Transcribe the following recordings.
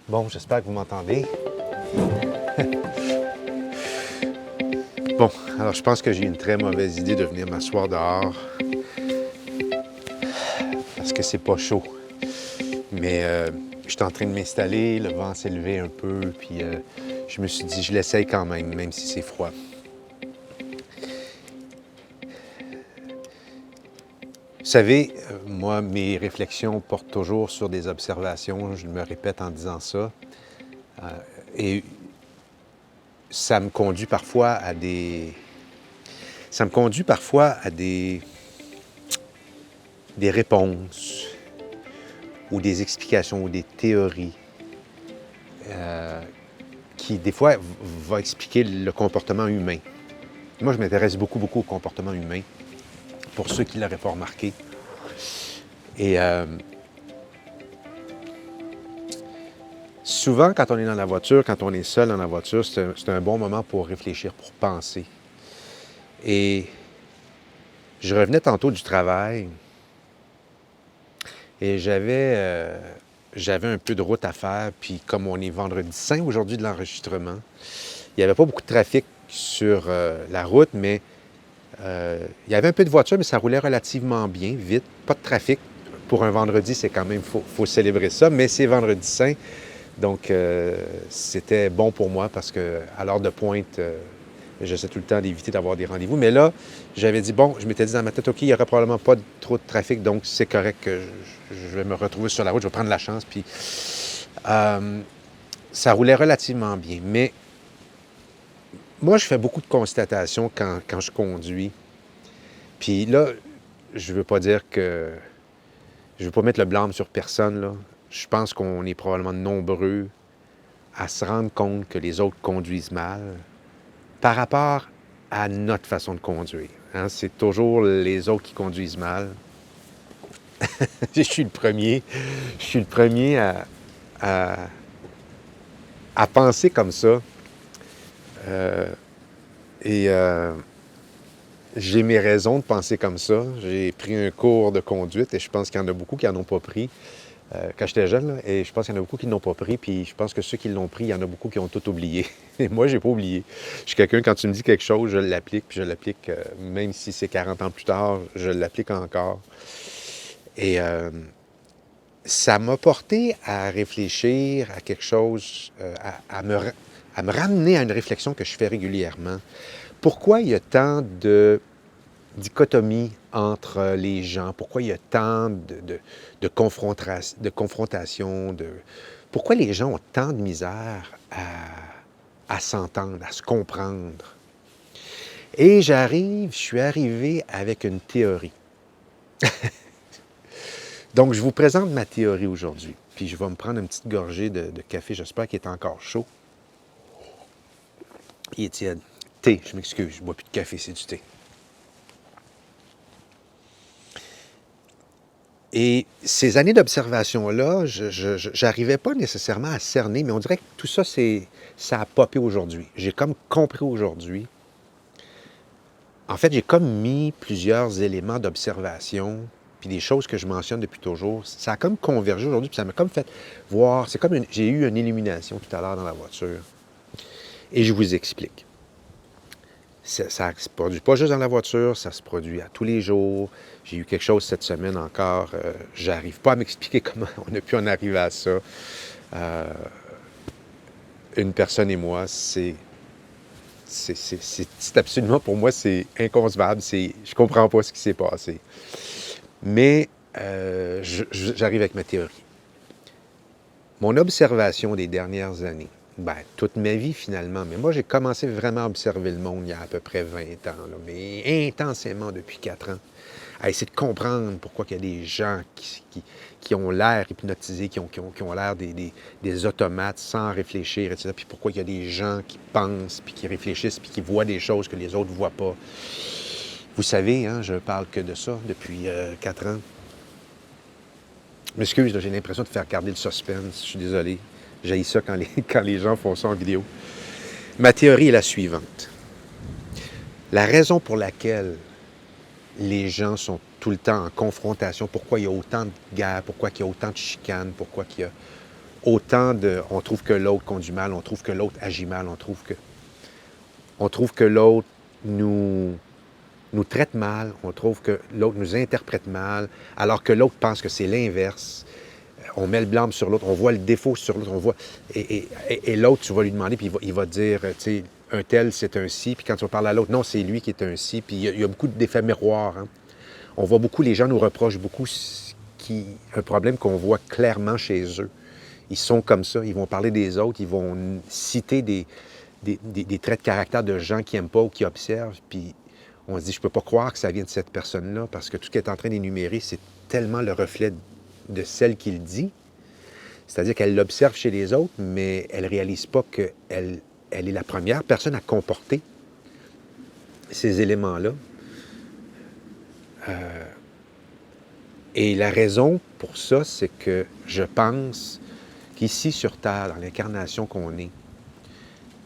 Bon, j'espère que vous m'entendez. Bon, alors je pense que j'ai une très mauvaise idée de venir m'asseoir dehors parce que c'est pas chaud. Mais je suis en train de m'installer, le vent s'est levé un peu, puis je me suis dit, je l'essaye quand même, même si c'est froid. Vous savez, moi, mes réflexions portent toujours sur des observations, je me répète en disant ça, et ça me conduit parfois à des... Ça me conduit parfois à des réponses ou des explications ou des théories qui, des fois, va expliquer le comportement humain. Moi, je m'intéresse beaucoup, beaucoup au comportement humain, pour ceux qui ne l'auraient pas remarqué. Et souvent, quand on est dans la voiture, quand on est seul dans la voiture, c'est un bon moment pour réfléchir, pour penser. Et je revenais tantôt du travail et j'avais un peu de route à faire. Puis comme on est vendredi saint aujourd'hui de l'enregistrement, il n'y avait pas beaucoup de trafic sur la route, mais il y avait un peu de voitures, mais ça roulait relativement bien, vite. Pas de trafic. Pour un vendredi, c'est quand même, faut célébrer ça, mais c'est vendredi saint. Donc, c'était bon pour moi parce qu'à l'heure de pointe, j'essaie tout le temps d'éviter d'avoir des rendez-vous. Mais là, j'avais dit, bon, je m'étais dit dans ma tête, OK, il n'y aura probablement pas trop de trafic, donc c'est correct que je vais me retrouver sur la route, je vais prendre la chance. Puis, ça roulait relativement bien. Mais moi, je fais beaucoup de constatations quand je conduis. Puis là, je veux pas dire que... Je veux pas mettre le blâme sur personne, là. Je pense qu'on est probablement nombreux à se rendre compte que les autres conduisent mal par rapport à notre façon de conduire. Hein? C'est toujours les autres qui conduisent mal. Je suis le premier à, à penser comme ça. Euh, et j'ai mes raisons de penser comme ça. J'ai pris un cours de conduite et je pense qu'il y en a beaucoup qui n'en ont pas pris. Quand j'étais jeune, là, et je pense qu'il y en a beaucoup qui ne l'ont pas pris, puis je pense que ceux qui l'ont pris, il y en a beaucoup qui ont tout oublié. Et moi, j'ai pas oublié. Je suis quelqu'un, quand tu me dis quelque chose, je l'applique, puis je l'applique, même si c'est 40 ans plus tard, je l'applique encore. Et ça m'a porté à réfléchir à quelque chose, à me ramener à une réflexion que je fais régulièrement. Pourquoi il y a tant de dichotomie entre les gens? Pourquoi il y a tant de confrontations? Pourquoi les gens ont tant de misère à s'entendre, à se comprendre? Et je suis arrivé avec une théorie. Donc, je vous présente ma théorie aujourd'hui. Puis je vais me prendre une petite gorgée de café. J'espère qu'il est encore chaud. Il est tiède. Thé, je m'excuse, je ne bois plus de café, c'est du thé. Et ces années d'observation-là, je n'arrivais pas nécessairement à cerner, mais on dirait que tout ça, ça a popé aujourd'hui. J'ai comme compris aujourd'hui. En fait, j'ai comme mis plusieurs éléments d'observation, puis des choses que je mentionne depuis toujours. Ça a comme convergé aujourd'hui, puis ça m'a comme fait voir. J'ai eu une illumination tout à l'heure dans la voiture. Et je vous explique. Ça ne se produit pas juste dans la voiture, ça se produit à tous les jours. J'ai eu quelque chose cette semaine encore. J'arrive pas à m'expliquer comment on a pu en arriver à ça. Une personne et moi, c'est absolument, pour moi, c'est inconcevable. Je comprends pas ce qui s'est passé. Mais j'arrive avec ma théorie. Mon observation des dernières années, toute ma vie finalement, mais moi j'ai commencé vraiment à observer le monde il y a à peu près 20 ans, là, mais intensément depuis 4 ans, à essayer de comprendre pourquoi il y a des gens qui ont l'air hypnotisés, qui ont l'air des automates sans réfléchir, etc. Puis pourquoi il y a des gens qui pensent, puis qui réfléchissent, puis qui voient des choses que les autres ne voient pas. Vous savez, hein, je parle que de ça depuis 4 ans. Je m'excuse, j'ai l'impression de faire garder le suspense, je suis désolé. J'haïs ça quand les gens font ça en vidéo. Ma théorie est la suivante. La raison pour laquelle les gens sont tout le temps en confrontation, pourquoi il y a autant de guerres, pourquoi il y a autant de chicanes, pourquoi il y a on trouve que l'autre conduit mal, on trouve que l'autre agit mal, on trouve que l'autre nous traite mal, on trouve que l'autre nous interprète mal, alors que l'autre pense que c'est l'inverse. On met le blâme sur l'autre, on voit le défaut sur l'autre, on voit... Et l'autre, tu vas lui demander, puis il va te dire, tu sais, un tel, c'est un ci, puis quand tu vas parler à l'autre, non, c'est lui qui est un ci, puis il y a beaucoup d'effets miroirs. Hein. On voit beaucoup, les gens nous reprochent beaucoup un problème qu'on voit clairement chez eux. Ils sont comme ça, ils vont parler des autres, ils vont citer des traits de caractère de gens qui n'aiment pas ou qui observent, puis on se dit, je ne peux pas croire que ça vient de cette personne-là, parce que tout ce qu'elle est en train d'énumérer, c'est tellement le reflet de celle qu'il dit. C'est-à-dire qu'elle l'observe chez les autres, mais elle ne réalise pas qu'elle est la première personne à comporter ces éléments-là. Et la raison pour ça, c'est que je pense qu'ici sur Terre, dans l'incarnation qu'on est,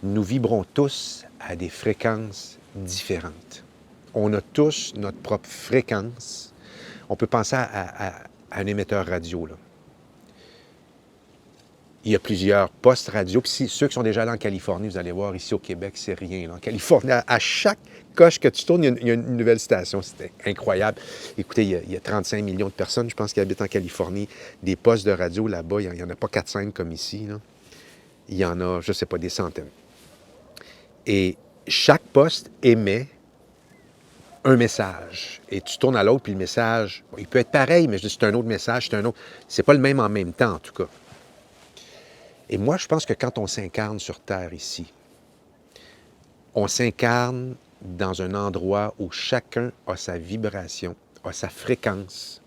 nous vibrons tous à des fréquences différentes. On a tous notre propre fréquence. On peut penser à un émetteur radio, là. Il y a plusieurs postes radio. Puis ceux qui sont déjà allés en Californie, vous allez voir, ici au Québec, c'est rien. Là. En Californie, à chaque coche que tu tournes, il y a une nouvelle station. C'était incroyable. Écoutez, il y a 35 millions de personnes, je pense, qui habitent en Californie. Des postes de radio là-bas, il n'y en a pas 4-5 comme ici. Là. Il y en a, je ne sais pas, des centaines. Et chaque poste émet un message. Et tu tournes à l'autre, puis le message, bon, il peut être pareil, mais c'est un autre message, c'est un autre. C'est pas le même en même temps, en tout cas. Et moi, je pense que quand on s'incarne sur Terre ici, on s'incarne dans un endroit où chacun a sa vibration, a sa fréquence.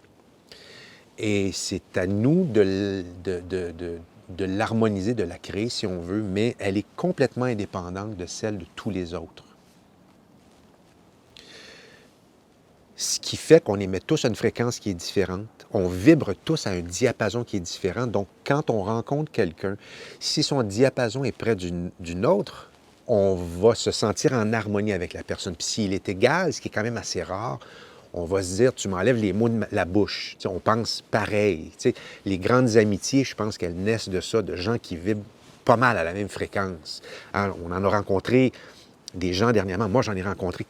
Et c'est à nous de l'harmoniser, de la créer si on veut, mais elle est complètement indépendante de celle de tous les autres. Ce qui fait qu'on émet tous à une fréquence qui est différente. On vibre tous à un diapason qui est différent. Donc, quand on rencontre quelqu'un, si son diapason est près d'une autre, on va se sentir en harmonie avec la personne. Puis s'il est égal, ce qui est quand même assez rare, on va se dire, tu m'enlèves les mots de la bouche. Tu sais, on pense pareil. Tu sais, les grandes amitiés, je pense qu'elles naissent de ça, de gens qui vibrent pas mal à la même fréquence. Alors, on en a rencontré des gens dernièrement. Moi, j'en ai rencontré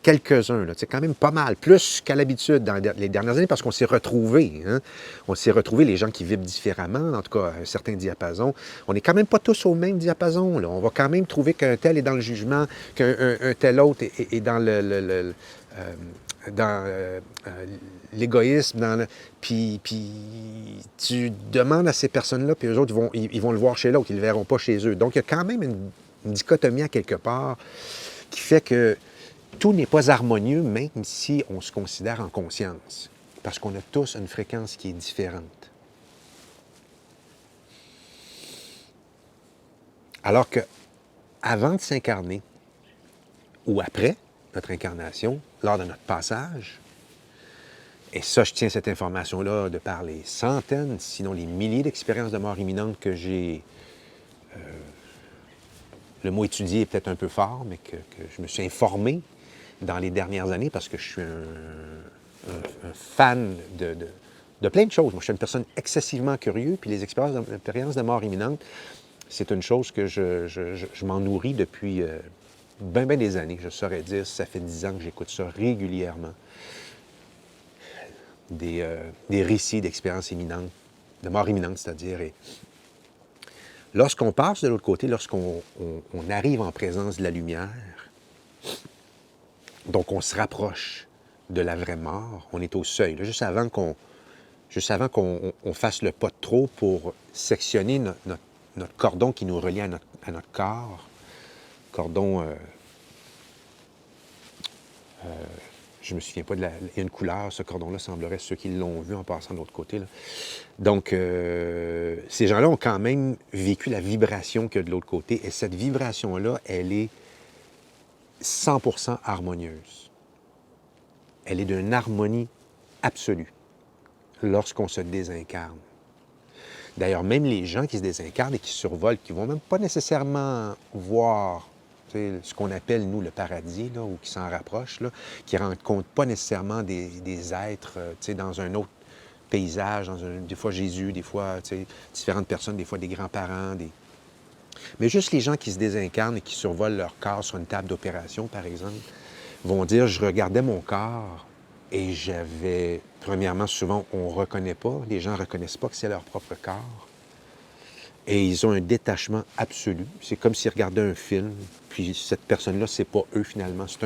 quelques-uns, là, quand même pas mal, plus qu'à l'habitude dans les dernières années, parce qu'on s'est retrouvés. Hein? On s'est retrouvés, les gens qui vivent différemment, en tout cas à un certain diapason. On n'est quand même pas tous au même diapason. Là. On va quand même trouver qu'un tel est dans le jugement, qu'un tel autre est dans l'égoïsme. Puis tu demandes à ces personnes-là, puis eux autres, ils vont le voir chez l'autre, ils ne le verront pas chez eux. Donc, il y a quand même une dichotomie à quelque part qui fait que tout n'est pas harmonieux, même si on se considère en conscience, parce qu'on a tous une fréquence qui est différente. Alors que, avant de s'incarner, ou après notre incarnation, lors de notre passage, et ça, je tiens cette information-là de par les centaines, sinon les milliers d'expériences de mort imminente que j'ai, le mot étudié est peut-être un peu fort, mais que je me suis informé dans les dernières années, parce que je suis un fan de plein de choses. Moi, je suis une personne excessivement curieuse, puis les expériences de mort imminente, c'est une chose que je m'en nourris depuis bien des années. Je saurais dire, ça fait 10 ans que j'écoute ça régulièrement. Des récits d'expériences imminentes, de mort imminente, c'est-à-dire. Et lorsqu'on passe de l'autre côté, lorsqu'on arrive en présence de la lumière, donc, on se rapproche de la vraie mort. On est au seuil, là, juste avant qu'on fasse le pas de trop pour sectionner notre cordon qui nous relie à notre corps. Cordon, je ne me souviens pas il y a une couleur, ce cordon-là semblerait ceux qui l'ont vu en passant de l'autre côté. Là. Donc, ces gens-là ont quand même vécu la vibration qu'il y a de l'autre côté. Et cette vibration-là, elle est 100% harmonieuse. Elle est d'une harmonie absolue lorsqu'on se désincarne. D'ailleurs, même les gens qui se désincarnent et qui survolent, qui ne vont même pas nécessairement voir ce qu'on appelle, nous, le paradis, là, ou qui s'en rapprochent, là, qui ne rencontrent pas nécessairement des êtres dans un autre paysage, des fois Jésus, des fois différentes personnes, des fois des grands-parents. Mais juste les gens qui se désincarnent et qui survolent leur corps sur une table d'opération, par exemple, vont dire, je regardais mon corps et j'avais, premièrement, souvent, on ne reconnaît pas, les gens ne reconnaissent pas que c'est leur propre corps. Et ils ont un détachement absolu. C'est comme s'ils regardaient un film, puis cette personne-là, c'est pas eux finalement, c'est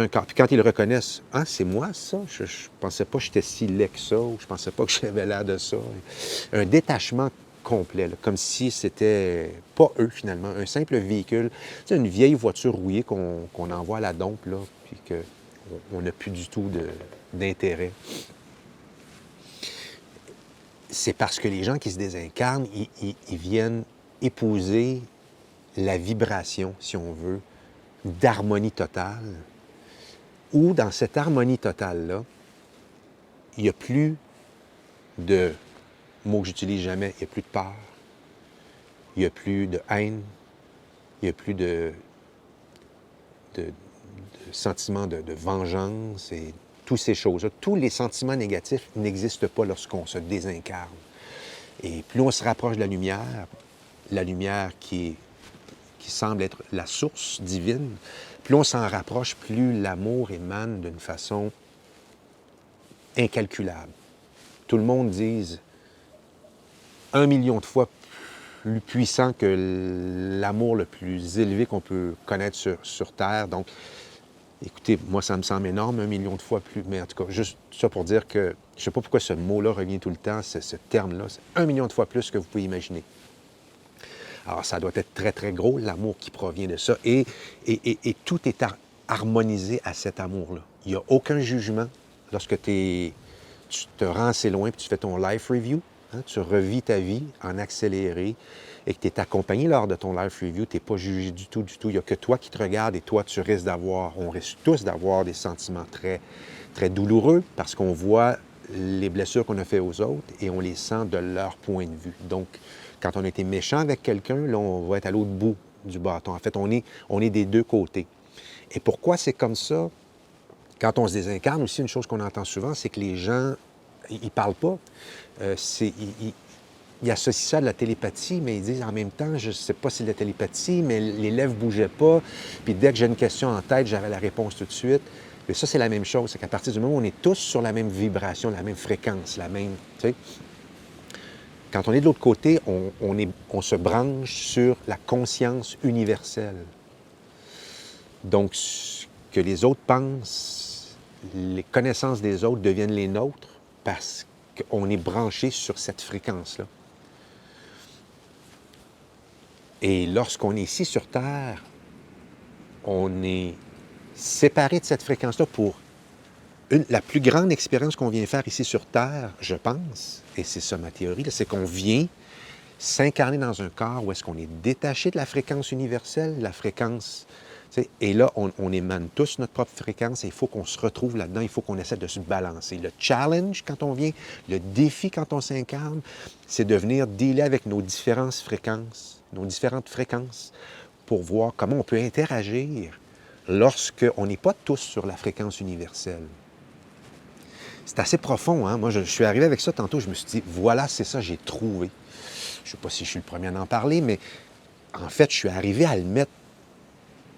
un corps. Puis quand ils le reconnaissent, « Ah, c'est moi ça? Je pensais pas que j'étais si laid que ça, ou je pensais pas que j'avais l'air de ça. » Un détachement complet, là, comme si c'était pas eux finalement, un simple véhicule. C'est une vieille voiture rouillée qu'on envoie à la dompe, là, puis qu'on n'a plus du tout d'intérêt. C'est parce que les gens qui se désincarnent, ils viennent épouser la vibration, si on veut, d'harmonie totale, où dans cette harmonie totale-là, il n'y a plus de mots que j'utilise jamais, il n'y a plus de peur, il n'y a plus de haine, il n'y a plus de sentiment de vengeance et toutes ces choses-là. Tous les sentiments négatifs n'existent pas lorsqu'on se désincarne. Et plus on se rapproche de la lumière qui semble être la source divine, plus on s'en rapproche, plus l'amour émane d'une façon incalculable. Tout le monde dit 1 million de fois plus puissant que l'amour le plus élevé qu'on peut connaître sur Terre. Donc, écoutez, moi, ça me semble énorme, 1 million de fois plus, mais en tout cas, juste ça pour dire que, je ne sais pas pourquoi ce mot-là revient tout le temps, ce terme-là, c'est 1 million de fois plus que vous pouvez imaginer. Alors, ça doit être très, très gros, l'amour qui provient de ça, et tout est harmonisé à cet amour-là. Il n'y a aucun jugement lorsque tu te rends assez loin et tu fais ton life review, hein, tu revis ta vie en accéléré, et que tu es accompagné lors de ton life review, tu n'es pas jugé du tout, du tout. Il n'y a que toi qui te regardes et toi, tu risques on risque tous d'avoir des sentiments très, très douloureux parce qu'on voit les blessures qu'on a faites aux autres et on les sent de leur point de vue. Donc, quand on a été méchant avec quelqu'un, là, on va être à l'autre bout du bâton. En fait, on est des deux côtés. Et pourquoi c'est comme ça? Quand on se désincarne aussi, une chose qu'on entend souvent, c'est que les gens, ils ne parlent pas. Ils associent ça à de la télépathie, mais ils disent en même temps, je ne sais pas si c'est de la télépathie, mais les lèvres ne bougeaient pas. Puis dès que j'ai une question en tête, j'avais la réponse tout de suite. Mais ça, c'est la même chose. C'est qu'à partir du moment où on est tous sur la même vibration, la même fréquence, la même... Tu sais, quand on est de l'autre côté, on se branche sur la conscience universelle. Donc, ce que les autres pensent, les connaissances des autres deviennent les nôtres parce qu'on est branché sur cette fréquence-là. Et lorsqu'on est ici sur Terre, on est séparé de cette fréquence-là pour la plus grande expérience qu'on vient faire ici sur Terre, je pense, et c'est ça ma théorie, c'est qu'on vient s'incarner dans un corps où est-ce qu'on est détaché de la fréquence universelle, la fréquence... Et là, on émane tous notre propre fréquence et il faut qu'on se retrouve là-dedans, il faut qu'on essaie de se balancer. Le challenge quand on vient, le défi quand on s'incarne, c'est de venir dealer avec nos différentes fréquences pour voir comment on peut interagir lorsqu'on n'est pas tous sur la fréquence universelle. C'est assez profond, hein? Moi, je suis arrivé avec ça tantôt, je me suis dit, voilà, c'est ça, j'ai trouvé. Je ne sais pas si je suis le premier à en parler, mais en fait, je suis arrivé à le mettre.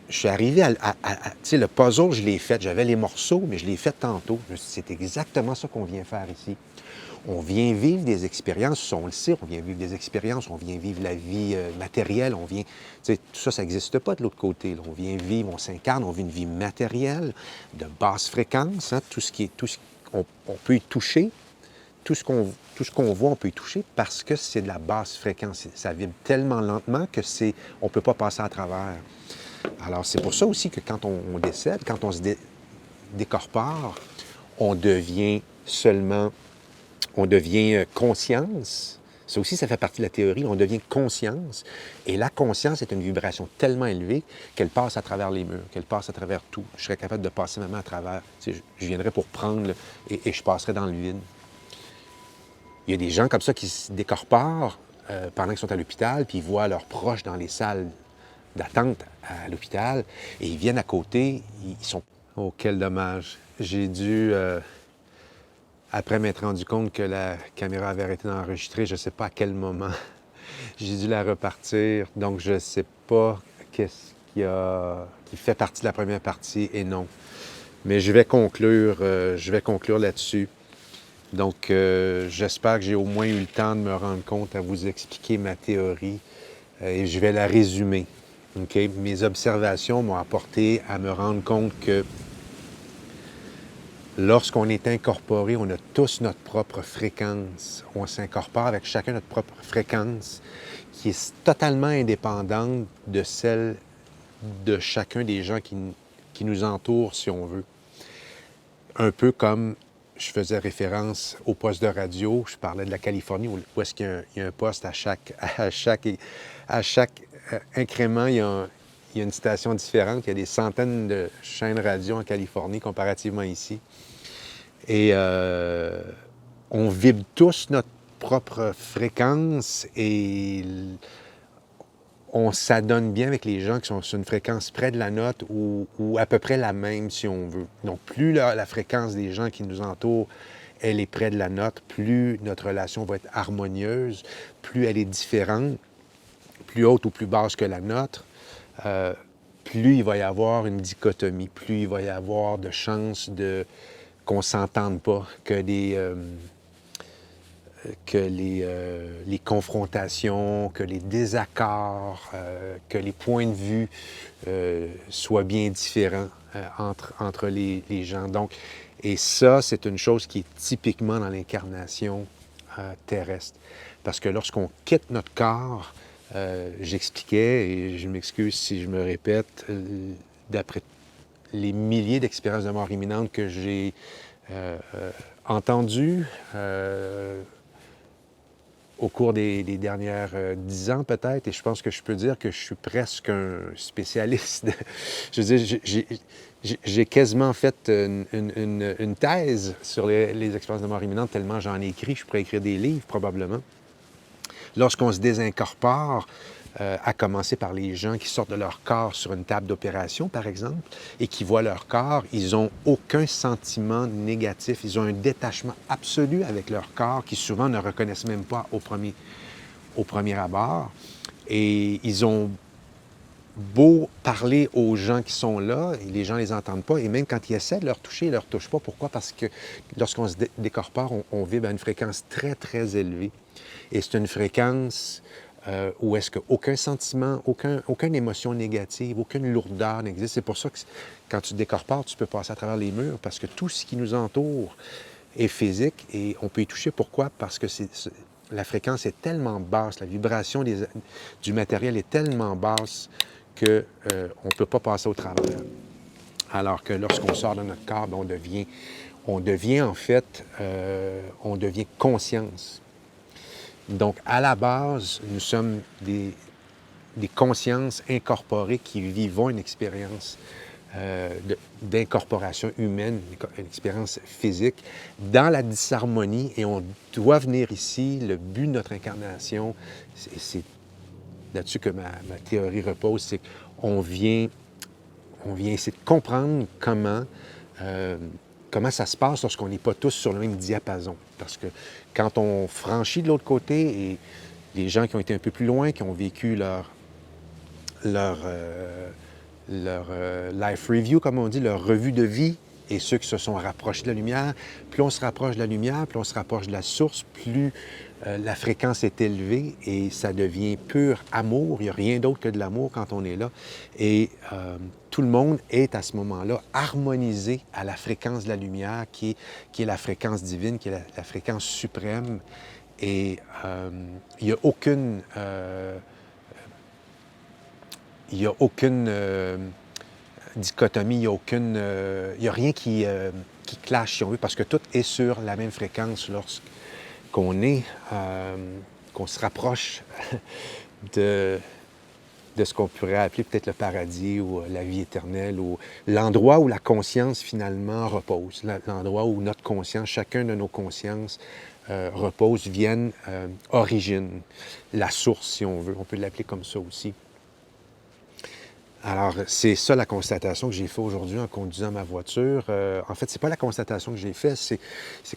Je suis arrivé tu sais, le puzzle, je l'ai fait. J'avais les morceaux, mais je l'ai fait tantôt. Je me suis dit, c'est exactement ça qu'on vient faire ici. On vient vivre des expériences, on le sait, on vient vivre des expériences, on vient vivre la vie matérielle, on vient... Tu sais, tout ça, ça n'existe pas de l'autre côté. Là. On vient vivre, on s'incarne, on vit une vie matérielle, de basse fréquence, hein, on peut y toucher. Tout ce qu'on voit, on peut y toucher parce que c'est de la basse fréquence. Ça vibre tellement lentement que on ne peut pas passer à travers. Alors, c'est pour ça aussi que quand on décède, quand on se décorpore, on devient conscience. Ça aussi, ça fait partie de la théorie. On devient conscience. Et la conscience est une vibration tellement élevée qu'elle passe à travers les murs, qu'elle passe à travers tout. Je serais capable de passer ma main à travers. Tu sais, je viendrais pour prendre et je passerais dans le vide. Il y a des gens comme ça qui se décorporent pendant qu'ils sont à l'hôpital, puis ils voient leurs proches dans les salles d'attente à l'hôpital, et ils viennent à côté, ils sont... Oh, quel dommage! J'ai dû après m'être rendu compte que la caméra avait arrêté d'enregistrer, je ne sais pas à quel moment, j'ai dû la repartir. Donc, je ne sais pas qu'est-ce qui fait partie de la première partie et non. Mais je vais conclure là-dessus. Donc, j'espère que j'ai au moins eu le temps de me rendre compte à vous expliquer ma théorie et je vais la résumer. Okay? Mes observations m'ont apporté à me rendre compte que lorsqu'on est incorporé, on a tous notre propre fréquence. On s'incorpore avec chacun notre propre fréquence qui est totalement indépendante de celle de chacun des gens qui nous entourent, si on veut. Un peu comme je faisais référence au poste de radio, je parlais de la Californie, où est-ce qu'il y a un poste à chaque incrément, il y a une station différente. Il y a des centaines de chaînes radio en Californie comparativement ici. Et on vibre tous notre propre fréquence et on s'adonne bien avec les gens qui sont sur une fréquence près de la nôtre ou à peu près la même, si on veut. Donc, plus la fréquence des gens qui nous entourent, elle est près de la nôtre, plus notre relation va être harmonieuse, plus elle est différente, plus haute ou plus basse que la nôtre, plus il va y avoir une dichotomie, plus il va y avoir de chances qu'on ne s'entende pas, que les confrontations, que les désaccords, que les points de vue soient bien différents entre les gens. Donc, et ça, c'est une chose qui est typiquement dans l'incarnation terrestre. Parce que lorsqu'on quitte notre corps, j'expliquais, et je m'excuse si je me répète, d'après les milliers d'expériences de mort imminente que j'ai entendues, au cours des dernières 10 ans peut-être, et je pense que je peux dire que je suis presque un spécialiste. Je veux dire, j'ai quasiment fait une thèse sur les expériences de mort imminente, tellement j'en ai écrit. Je pourrais écrire des livres probablement. Lorsqu'on se désincorpore, à commencer par les gens qui sortent de leur corps sur une table d'opération, par exemple, et qui voient leur corps, ils n'ont aucun sentiment négatif. Ils ont un détachement absolu avec leur corps qu'ils souvent ne reconnaissent même pas au premier abord. Et ils ont beau parler aux gens qui sont là, et les gens ne les entendent pas, et même quand ils essaient de leur toucher, ils ne leur touchent pas. Pourquoi? Parce que lorsqu'on se décorpore, on vibre à une fréquence très, très élevée. Et c'est une fréquence où est-ce qu'aucun sentiment, aucune émotion négative, aucune lourdeur n'existe. C'est pour ça que quand tu te décorpores, tu peux passer à travers les murs, parce que tout ce qui nous entoure est physique et on peut y toucher. Pourquoi? Parce que la fréquence est tellement basse, la vibration du matériel est tellement basse qu'on ne peut pas passer au travers. Alors que lorsqu'on sort de notre corps, on devient en fait, on devient conscience. Donc, à la base, nous sommes des consciences incorporées qui vivons une expérience d'incorporation humaine, une expérience physique, dans la disharmonie, et on doit venir ici. Le but de notre incarnation, c'est là-dessus que ma théorie repose, c'est qu'on vient essayer de comprendre comment ça se passe lorsqu'on n'est pas tous sur le même diapason. Parce que quand on franchit de l'autre côté, et les gens qui ont été un peu plus loin, qui ont vécu leur life review, comme on dit, leur revue de vie, et ceux qui se sont rapprochés de la lumière, plus on se rapproche de la lumière, plus on se rapproche de la source, plus la fréquence est élevée et ça devient pur amour. Il n'y a rien d'autre que de l'amour quand on est là. Et tout le monde est à ce moment-là harmonisé à la fréquence de la lumière qui est la fréquence divine, qui est la fréquence suprême. Et il n'y a aucune... dichotomie, il n'y a rien qui clash, si on veut, parce que tout est sur la même fréquence lorsqu'on qu'on se rapproche de ce qu'on pourrait appeler peut-être le paradis ou la vie éternelle, ou l'endroit où la conscience finalement repose, l'endroit où notre conscience, chacun de nos consciences repose, vienne, origine, la source, si on veut, on peut l'appeler comme ça aussi. Alors, c'est ça la constatation que j'ai faite aujourd'hui en conduisant ma voiture. En fait, c'est pas la constatation que j'ai faite, c'est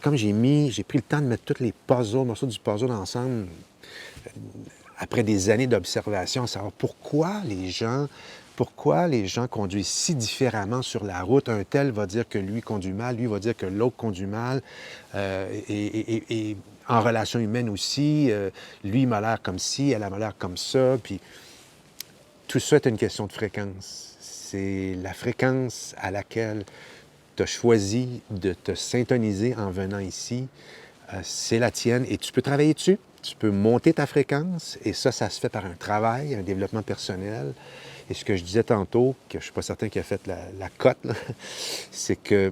comme j'ai pris le temps de mettre tous les morceaux du puzzle ensemble après des années d'observation, à savoir pourquoi les gens conduisent si différemment sur la route. Un tel va dire que lui conduit mal, lui va dire que l'autre conduit mal. Et en relation humaine aussi, lui il m'a l'air comme ci, elle a l'air comme ça. Puis tout ça est une question de fréquence. C'est la fréquence à laquelle tu as choisi de te syntoniser en venant ici. C'est la tienne et tu peux travailler dessus. Tu peux monter ta fréquence et ça se fait par un travail, un développement personnel. Et ce que je disais tantôt, que je ne suis pas certain qu'il a fait la cote, c'est que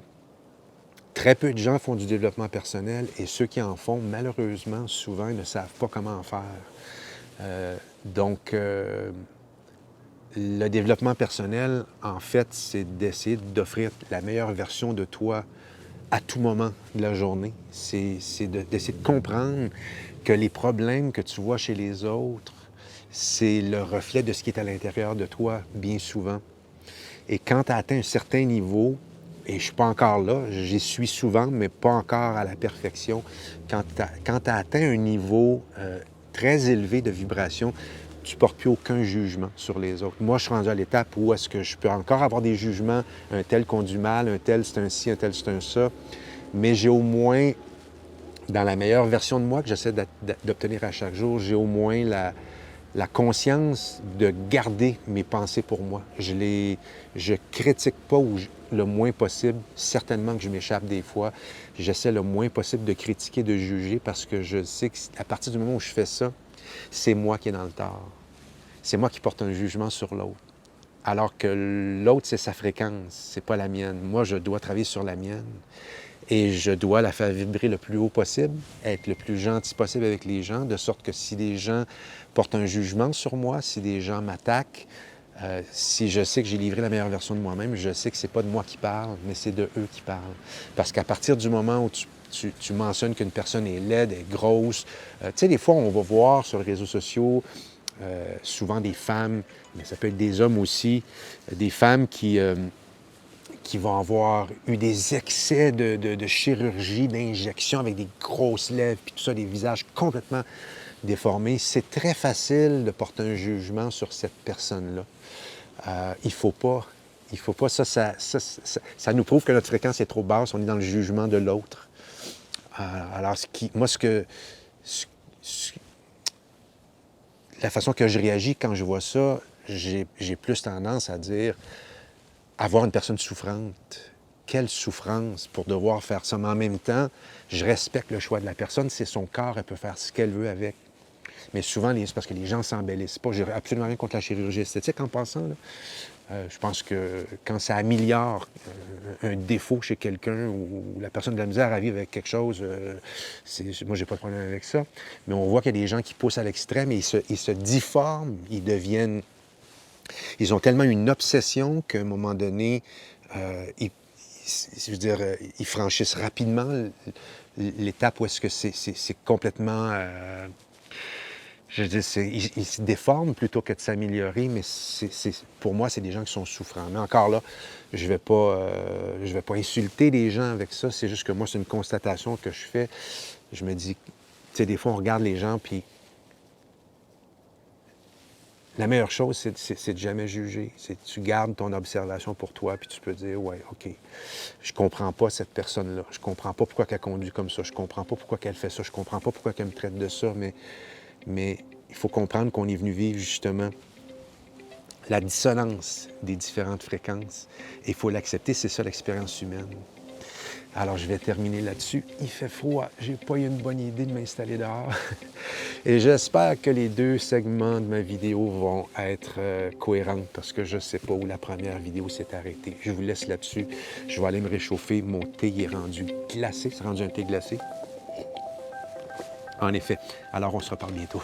très peu de gens font du développement personnel et ceux qui en font, malheureusement, souvent, ne savent pas comment en faire. Donc, le développement personnel, en fait, c'est d'essayer d'offrir la meilleure version de toi à tout moment de la journée. C'est d'essayer de comprendre que les problèmes que tu vois chez les autres, c'est le reflet de ce qui est à l'intérieur de toi, bien souvent. Et quand tu as atteint un certain niveau, et je ne suis pas encore là, j'y suis souvent, mais pas encore à la perfection, quand tu as atteint un niveau très élevé de vibration, tu ne portes plus aucun jugement sur les autres. Moi, je suis rendu à l'étape où est-ce que je peux encore avoir des jugements, un tel conduit mal, un tel c'est un ci, un tel c'est un ça, mais j'ai au moins, dans la meilleure version de moi que j'essaie d'obtenir à chaque jour, j'ai au moins la conscience de garder mes pensées pour moi. Je critique pas le moins possible. Certainement que je m'échappe des fois. J'essaie le moins possible de critiquer, de juger, parce que je sais qu'à partir du moment où je fais ça, c'est moi qui est dans le tort. C'est moi qui porte un jugement sur l'autre. Alors que l'autre, c'est sa fréquence, c'est pas la mienne. Moi, je dois travailler sur la mienne. Et je dois la faire vibrer le plus haut possible, être le plus gentil possible avec les gens, de sorte que si des gens portent un jugement sur moi, si des gens m'attaquent, si je sais que j'ai livré la meilleure version de moi-même, je sais que c'est pas de moi qui parle, mais c'est de eux qui parlent. Parce qu'à partir du moment où tu mentionnes qu'une personne est laide, est grosse, tu sais, des fois, on va voir sur les réseaux sociaux souvent des femmes, mais ça peut être des hommes aussi, des femmes qui vont avoir eu des excès de chirurgie, d'injection avec des grosses lèvres, puis tout ça, des visages complètement déformés. C'est très facile de porter un jugement sur cette personne-là. Il faut pas. Il faut pas. Ça nous prouve que notre fréquence est trop basse. On est dans le jugement de l'autre. Alors, la façon que je réagis quand je vois ça, j'ai plus tendance à dire avoir une personne souffrante. Quelle souffrance pour devoir faire ça. Mais en même temps, je respecte le choix de la personne. C'est son corps, elle peut faire ce qu'elle veut avec. Mais souvent, c'est parce que les gens s'embellissent pas. J'ai absolument rien contre la chirurgie esthétique en passant. Là. Je pense que quand ça améliore un défaut chez quelqu'un ou la personne a de la misère à vivre avec quelque chose, moi, j'ai pas de problème avec ça. Mais on voit qu'il y a des gens qui poussent à l'extrême et ils se difforment, ils ont tellement une obsession qu'à un moment donné, ils franchissent rapidement l'étape où est-ce que c'est complètement... je veux dire, ils se déforment plutôt que de s'améliorer, mais pour moi, c'est des gens qui sont souffrants. Mais encore là, je vais pas insulter les gens avec ça. C'est juste que moi, c'est une constatation que je fais. Je me dis, tu sais, des fois, on regarde les gens, puis la meilleure chose, c'est de jamais juger. C'est que tu gardes ton observation pour toi, puis tu peux dire, ouais, OK, je comprends pas cette personne-là. Je comprends pas pourquoi elle conduit comme ça. Je comprends pas pourquoi elle fait ça. Je comprends pas pourquoi elle me traite de ça, mais il faut comprendre qu'on est venu vivre justement la dissonance des différentes fréquences. Et il faut l'accepter, c'est ça l'expérience humaine. Alors, je vais terminer là-dessus. Il fait froid. J'ai pas eu une bonne idée de m'installer dehors. Et j'espère que les 2 segments de ma vidéo vont être cohérents parce que je sais pas où la première vidéo s'est arrêtée. Je vous laisse là-dessus. Je vais aller me réchauffer. Mon thé est rendu glacé. C'est rendu un thé glacé. En effet. Alors, on se reparle bientôt.